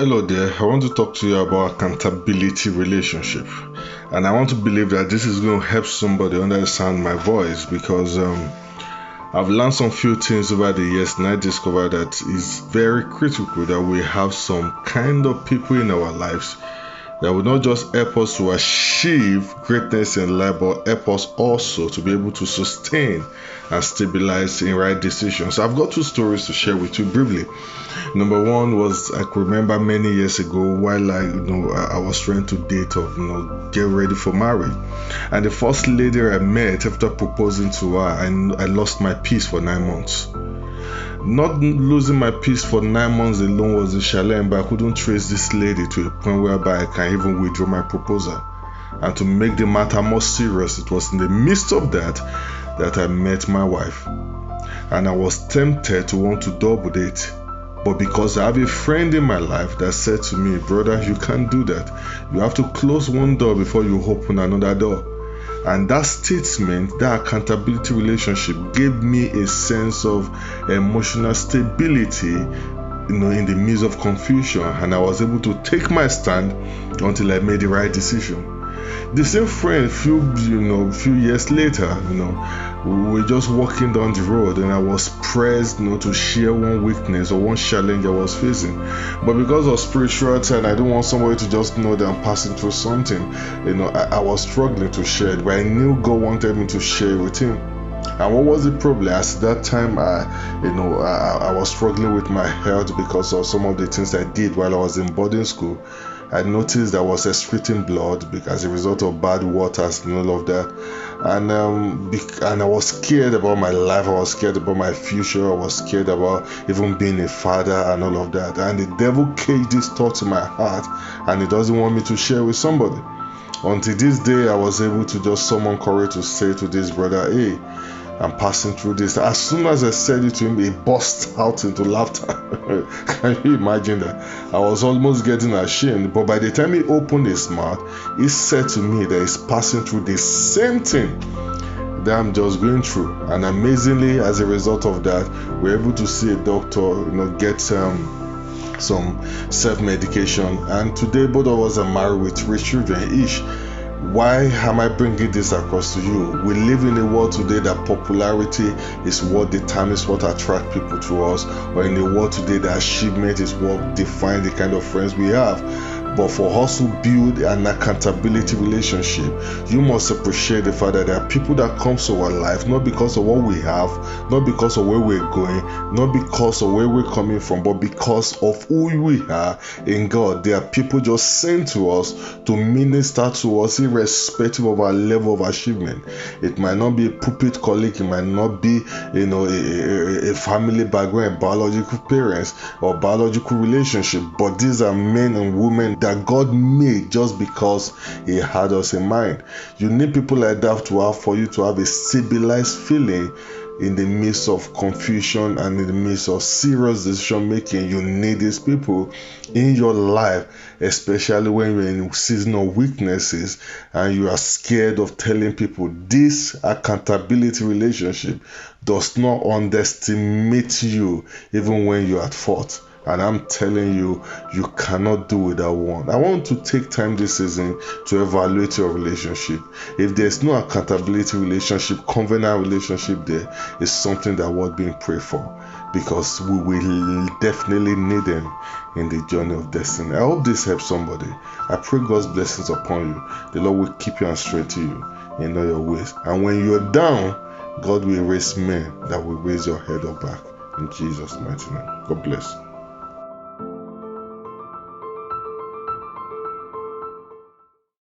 Hello there, I want to talk to you about accountability relationship. And I want to believe that this is going to help somebody understand my voice because I've learned some few things over the years and I discovered that it's very critical that we have some kind of people in our lives that will not just help us to achieve greatness in life, but help us also to be able to sustain and stabilize in right decisions. I've got two stories to share with you briefly. Number one was I could remember many years ago while I was trying to date or get ready for marriage, and the first lady I met after proposing to her, I lost my peace for 9 months. Not losing my peace for 9 months alone was a challenge, but I couldn't trace this lady to a point whereby I can even withdraw my proposal. And to make the matter more serious, it was in the midst of that I met my wife. And I was tempted to want to double date. But because I have a friend in my life that said to me, brother, you can't do that. You have to close one door before you open another door. And that statement, that accountability relationship gave me a sense of emotional stability, in the midst of confusion. And I was able to take my stand until I made the right decision. The same friend, few years later, we were just walking down the road and I was pressed, to share one weakness or one challenge I was facing. But because of spirituality and I don't want somebody to just know that I'm passing through something, I was struggling to share it, but I knew God wanted me to share it with Him. And what was the problem? At that time, I was struggling with my health because of some of the things I did while I was in boarding school. I noticed I was excreting blood as a result of bad waters and all of that. And I was scared about my life. I was scared about my future. I was scared about even being a father and all of that. And the devil caged this thought in my heart, and he doesn't want me to share with somebody. Until this day, I was able to just summon courage to say to this brother, hey, I'm passing through this. As soon as I said it to him, he burst out into laughter. Can you imagine that? I was almost getting ashamed. But by the time he opened his mouth, he said to me that he's passing through the same thing that I'm just going through. And amazingly, as a result of that, we're able to see a doctor, get some self-medication. And today, both of us are married with 3 children each. Why am I bringing this across to you? We live in a world today that popularity is what determines what attracts people to us, or in a world today that achievement is what defines the kind of friends we have. But for us to build an accountability relationship, you must appreciate the fact that there are people that come to our life not because of what we have, not because of where we're going, not because of where we're coming from, but because of who we are in God. There are people just sent to us to minister to us irrespective of our level of achievement. It might not be a pulpit colleague, it might not be a family background, biological parents or biological relationship, but these are men and women that God made just because He had us in mind. You need people like that for you to have a stabilized feeling in the midst of confusion and in the midst of serious decision making. You need these people in your life, especially when you're in seasonal weaknesses and you are scared of telling people. This accountability relationship does not underestimate you even when you're at fault. And I'm telling you, you cannot do without one. I want to take time this season to evaluate your relationship. If there's no accountability relationship, covenant relationship, there is something that worth being prayed for, because we will definitely need them in the journey of destiny. I hope this helps somebody. I pray God's blessings upon you. The Lord will keep you and strengthen you in all your ways. And when you're down, God will raise men that will raise your head up back. In Jesus' mighty name. God bless.